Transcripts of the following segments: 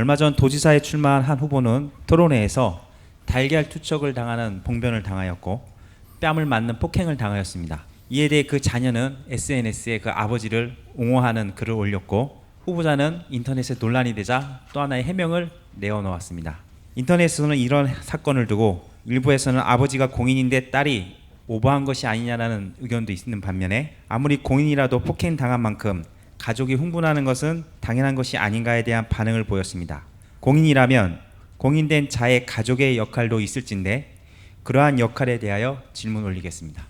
얼마 전 도지사에 출마한 한 후보는 토론회에서 달걀 투척을 당하는 봉변을 당하였고 뺨을 맞는 폭행을 당하였습니다. 이에 대해 그 자녀는 SNS에 그 아버지를 옹호하는 글을 올렸고 후보자는 인터넷에 논란이 되자 또 하나의 해명을 내어놓았습니다. 인터넷에서는 이런 사건을 두고 일부에서는 아버지가 공인인데 딸이 오버한 것이 아니냐라는 의견도 있는 반면에 아무리 공인이라도 폭행당한 만큼 가족이 흥분하는 것은 당연한 것이 아닌가에 대한 반응을 보였습니다. 공인이라면 공인된 자의 가족의 역할도 있을진데 그러한 역할에 대하여 질문 올리겠습니다.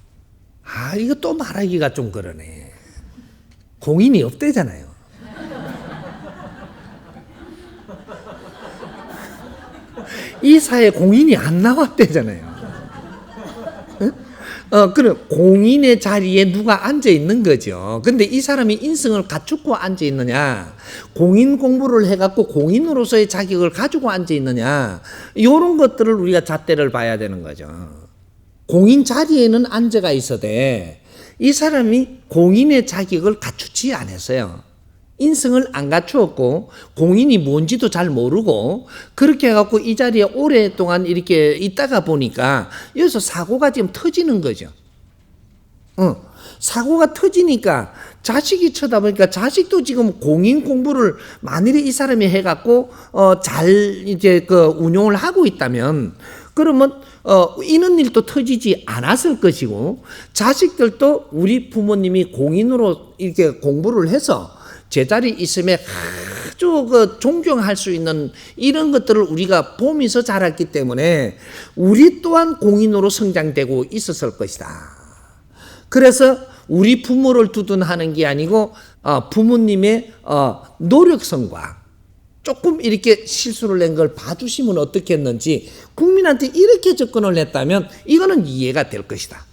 이거 또 말하기가 좀 그러네. 공인이 없대잖아요. 이 사회 공인이 안 나왔대잖아요. 그럼 공인의 자리에 누가 앉아 있는 거죠. 근데 이 사람이 인성을 갖추고 앉아 있느냐, 공인 공부를 해갖고 공인으로서의 자격을 가지고 앉아 있느냐, 이런 것들을 우리가 잣대를 봐야 되는 거죠. 공인 자리에는 앉아가 있어대 이 사람이 공인의 자격을 갖추지 않았어요. 인성을 안 갖추었고 공인이 뭔지도 잘 모르고 그렇게 해갖고 이 자리에 오랫동안 이렇게 있다가 보니까 여기서 사고가 지금 터지는 거죠. 사고가 터지니까 자식이 쳐다보니까 자식도 지금 공인 공부를 만일에 이 사람이 해갖고 잘 이제 그 운용을 하고 있다면 그러면 이런 일도 터지지 않았을 것이고 자식들도 우리 부모님이 공인으로 이렇게 공부를 해서 제자리 있음에 아주 존경할 수 있는 이런 것들을 우리가 보면서 자랐기 때문에 우리 또한 공인으로 성장되고 있었을 것이다. 그래서 우리 부모를 두둔하는 게 아니고 부모님의 노력성과 조금 이렇게 실수를 낸 걸 봐주시면 어떻겠는지 국민한테 이렇게 접근을 했다면 이거는 이해가 될 것이다.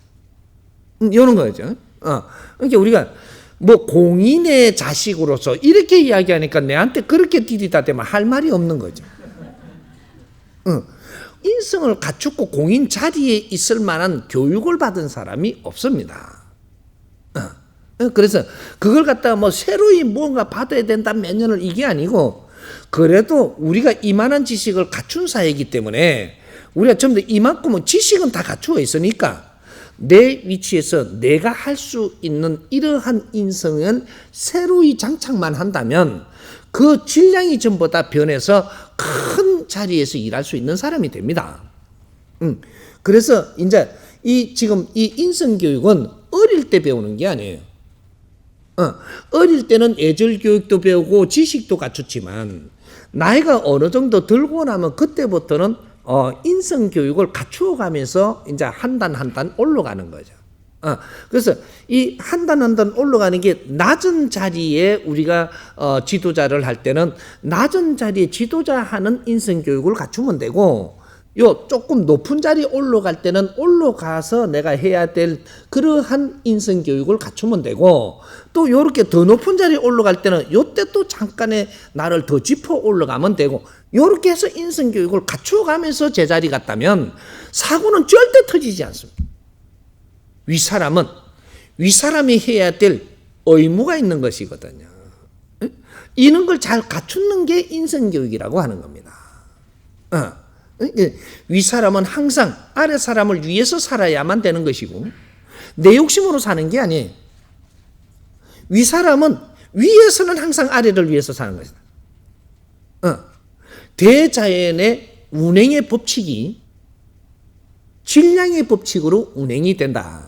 이런 거죠. 그러니까 우리가 뭐 공인의 자식으로서 이렇게 이야기하니까 내한테 그렇게 디디다 대면 할 말이 없는 거죠. 인성을 갖추고 공인 자리에 있을 만한 교육을 받은 사람이 없습니다. 그래서 그걸 갖다가 뭐 새로이 뭔가 받아야 된다 몇 년을 이게 아니고 그래도 우리가 이만한 지식을 갖춘 사회이기 때문에 우리가 전부 다 이만큼은 지식은 다 갖추어 있으니까 내 위치에서 내가 할 수 있는 이러한 인성을 새로이 장착만 한다면 그 질량이 전부 다 변해서 큰 자리에서 일할 수 있는 사람이 됩니다. 그래서 이제 지금 이 인성 교육은 어릴 때 배우는 게 아니에요. 어릴 때는 예절 교육도 배우고 지식도 갖추지만 나이가 어느 정도 들고 나면 그때부터는 인성 교육을 갖추어 가면서 이제 한 단 한 단 올라가는 거죠. 그래서 이 한 단 한 단 올라가는 게 낮은 자리에 우리가 지도자를 할 때는 낮은 자리에 지도자 하는 인성 교육을 갖추면 되고 요 조금 높은 자리에 올라갈 때는 올라가서 내가 해야 될 그러한 인성 교육을 갖추면 되고 또 요렇게 더 높은 자리에 올라갈 때는 요때 또 잠깐의 나를 더 짚어 올라가면 되고 요렇게 해서 인성 교육을 갖추어 가면서 제자리 갔다면 사고는 절대 터지지 않습니다. 윗사람이 해야 될 의무가 있는 것이거든요. 이런 걸 잘 갖추는 게 인성 교육이라고 하는 겁니다. 윗사람은 항상 아래 사람을 위해서 살아야만 되는 것이고 내 욕심으로 사는 게 아니에요. 윗사람은 위에서는 항상 아래를 위해서 사는 것이다. 대자연의 운행의 법칙이 질량의 법칙으로 운행이 된다.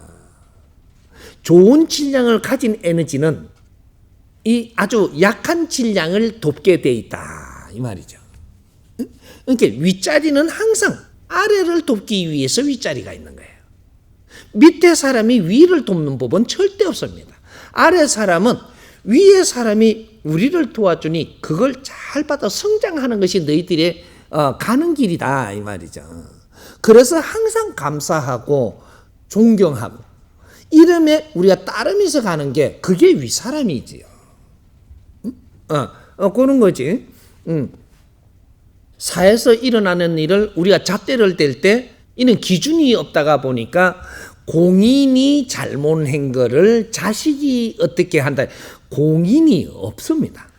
좋은 질량을 가진 에너지는 이 아주 약한 질량을 돕게 돼 있다. 이 말이죠. 그러니까 윗자리는 항상 아래를 돕기 위해서 윗자리가 있는 거예요. 밑에 사람이 위를 돕는 법은 절대 없습니다. 아래 사람은 위에 사람이 우리를 도와주니 그걸 잘 받아 성장하는 것이 너희들의 가는 길이다 이 말이죠. 그래서 항상 감사하고 존경하고 이름에 우리가 따르면서 가는 게 그게 윗사람이지요. 그런 거지. 사회에서 일어나는 일을 우리가 잣대를 댈 때 이는 기준이 없다가 보니까 공인이 잘못한 거를 자식이 어떻게 한다. 공인이 없습니다.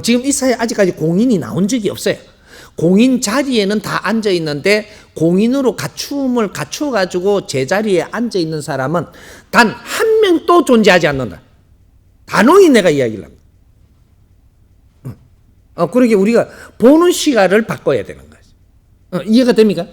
지금 이 사회에 아직까지 공인이 나온 적이 없어요. 공인 자리에는 다 앉아 있는데 공인으로 갖춤을 갖춰 가지고 제자리에 앉아 있는 사람은 단 한 명도 존재하지 않는다. 단호히 내가 이야기를 합니다. 그러게 우리가 보는 시각을 바꿔야 되는 거죠. 이해가 됩니까?